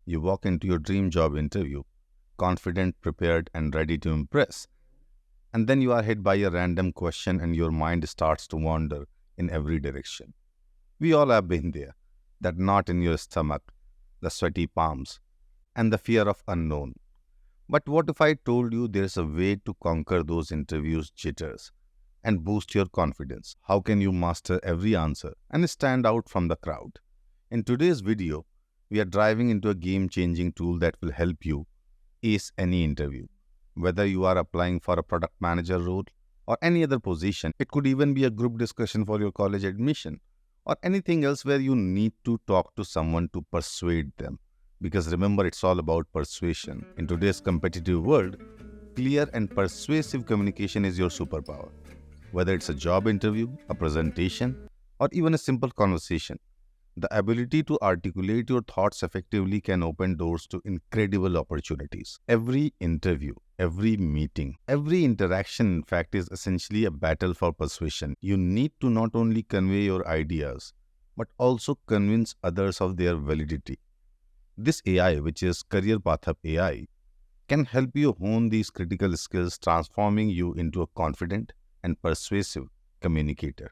You walk into your dream job interview, confident, prepared, and ready to impress. And then you are hit by a random question and your mind starts to wander in every direction. We all have been there. That knot in your stomach, the sweaty palms, and the fear of unknown. But what if I told you there's a way to conquer those interviews jitters and boost your confidence? How can you master every answer and stand out from the crowd? In today's video, we are driving into a game-changing tool that will help you ace any interview. Whether you are applying for a product manager role or any other position, it could even be a group discussion for your college admission or anything else where you need to talk to someone to persuade them. Because remember, it's all about persuasion. In today's competitive world, clear and persuasive communication is your superpower. Whether it's a job interview, a presentation, or even a simple conversation, the ability to articulate your thoughts effectively can open doors to incredible opportunities. Every interview, every meeting, every interaction, in fact, is essentially a battle for persuasion. You need to not only convey your ideas, but also convince others of their validity. This AI, which is Careerpathup AI, can help you hone these critical skills, transforming you into a confident and persuasive communicator.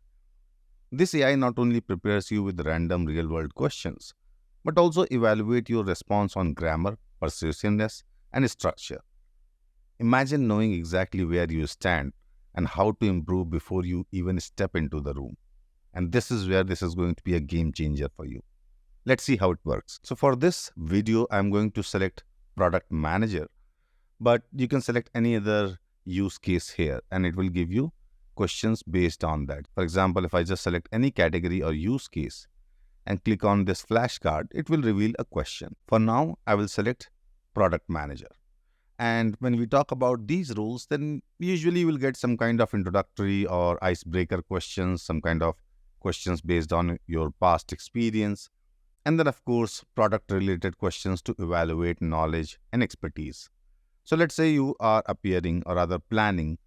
This AI not only prepares you with random real-world questions, but also evaluate your response on grammar, persuasiveness, and structure. Imagine knowing exactly where you stand and how to improve before you even step into the room. And this is where this is going to be a game changer for you. Let's see how it works. So for this video, I'm going to select Product Manager, but you can select any other use case here and it will give you questions based on that. For example, if I just select any category or use case and click on this flashcard, it will reveal a question. For now, I will select Product Manager. And when we talk about these roles, then usually you will get some kind of introductory or icebreaker questions, some kind of questions based on your past experience. And then, of course, product-related questions to evaluate knowledge and expertise. So let's say you are appearing or rather planning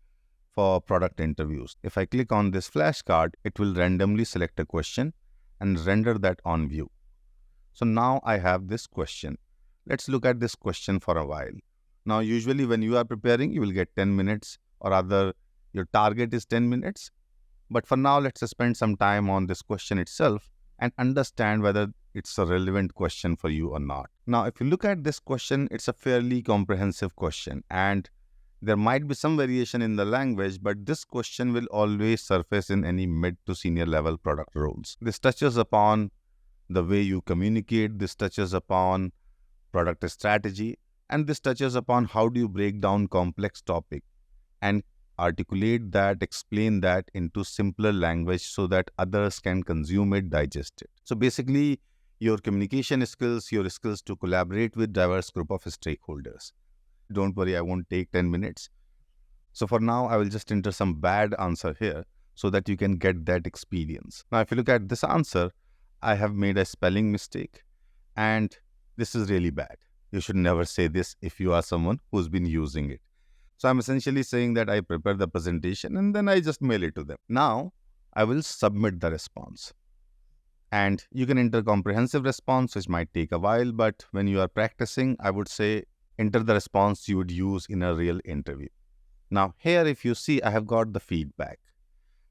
for product interviews. If I click on this flashcard, it will randomly select a question and render that on view. So now I have this question. Let's look at this question for a while. Now, usually when you are preparing, you will get 10 minutes or rather your target is 10 minutes. But for now, let's spend some time on this question itself and understand whether it's a relevant question for you or not. Now, if you look at this question, it's a fairly comprehensive question and there might be some variation in the language, but this question will always surface in any mid to senior level product roles. This touches upon the way you communicate, this touches upon product strategy, and this touches upon how do you break down complex topic and articulate that, explain that into simpler language so that others can consume it, digest it. So basically, your communication skills, your skills to collaborate with diverse group of stakeholders. Don't worry, I won't take 10 minutes. So for now, I will just enter some bad answer here so that you can get that experience. Now, if you look at this answer, I have made a spelling mistake and this is really bad. You should never say this if you are someone who's been using it. So I'm essentially saying that I prepare the presentation and then I just mail it to them. Now, I will submit the response. And you can enter comprehensive response, which might take a while, but when you are practicing, I would say enter the response you would use in a real interview. Now here, if you see, I have got the feedback.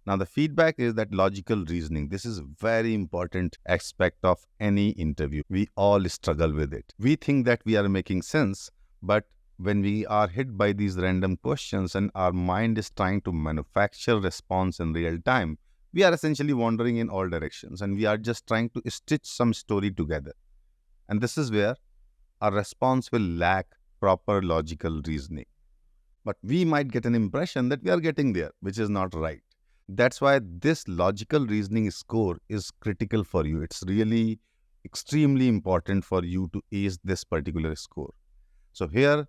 Now the feedback is that logical reasoning. This is a very important aspect of any interview. We all struggle with it. We think that we are making sense, but when we are hit by these random questions and our mind is trying to manufacture response in real time, we are essentially wandering in all directions and we are just trying to stitch some story together. And this is where our response will lack proper logical reasoning. But we might get an impression that we are getting there, which is not right. That's why this logical reasoning score is critical for you. It's really extremely important for you to ace this particular score. So here,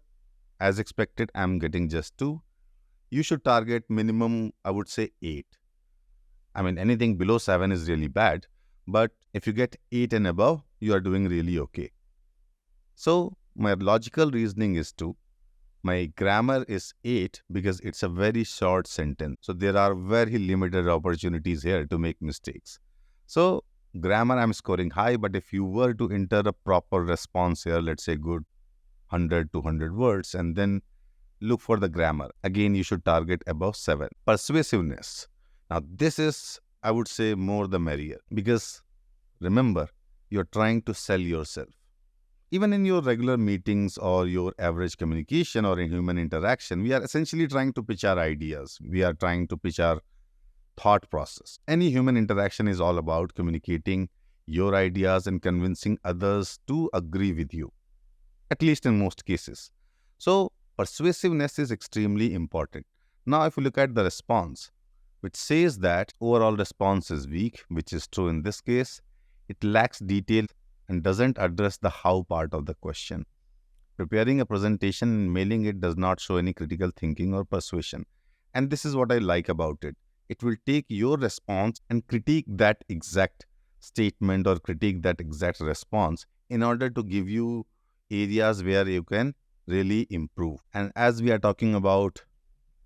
as expected, I'm getting just 2. You should target minimum, I would say 8. I mean, anything below 7 is really bad. But if you get 8 and above, you are doing really okay. So my logical reasoning is 2. My grammar is 8 because it's a very short sentence. So there are very limited opportunities here to make mistakes. So Grammar, I'm scoring high, but if you were to enter a proper response here, let's say good 100, 200 words, and then look for the grammar. Again, you should target above 7. Persuasiveness. Now, this is, I would say, more the merrier, because remember, you're trying to sell yourself. Even in your regular meetings or your average communication or in human interaction, we are essentially trying to pitch our ideas. We are trying to pitch our thought process. Any human interaction is all about communicating your ideas and convincing others to agree with you, at least in most cases. So, persuasiveness is extremely important. Now, if you look at the response, which says that overall response is weak, which is true in this case, it lacks detail and doesn't address the how part of the question. Preparing a presentation and mailing it does not show any critical thinking or persuasion. And this is what I like about it. It will take your response and critique that exact statement or critique that exact response in order to give you areas where you can really improve. And as we are talking about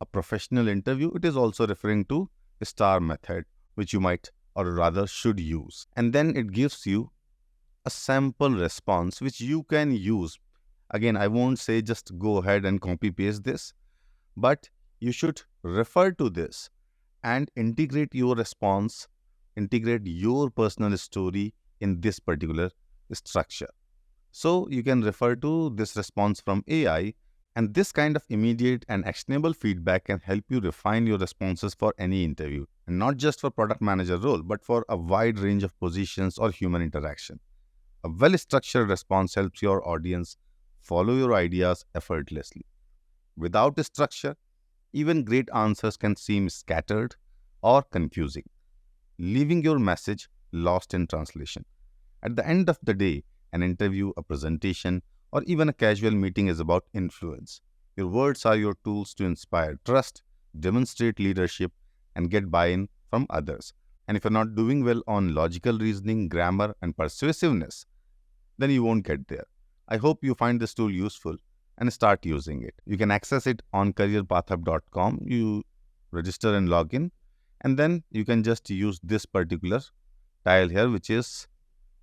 a professional interview, it is also referring to a STAR method, which you might or rather should use. And then it gives you a sample response which you can use. Again, I won't say just go ahead and copy paste this, but you should refer to this and integrate your response, integrate your personal story in this particular structure. So you can refer to this response from AI, and this kind of immediate and actionable feedback can help you refine your responses for any interview, and not just for product manager role, but for a wide range of positions or human interaction. A well-structured response helps your audience follow your ideas effortlessly. Without a structure, even great answers can seem scattered or confusing, leaving your message lost in translation. At the end of the day, an interview, a presentation, or even a casual meeting is about influence. Your words are your tools to inspire trust, demonstrate leadership, and get buy-in from others. And if you're not doing well on logical reasoning, grammar, and persuasiveness, then you won't get there. I hope you find this tool useful and start using it. You can access it on careerpathup.com. You register and log in, and then you can just use this particular tile here, which is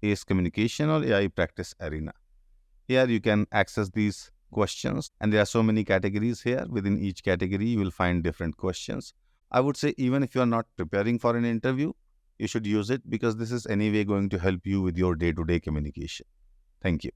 ACE Communication or AI Practice Arena. Here you can access these questions, and there are so many categories here. Within each category, you will find different questions. I would say even if you are not preparing for an interview, you should use it, because this is anyway going to help you with your day-to-day communication. Thank you.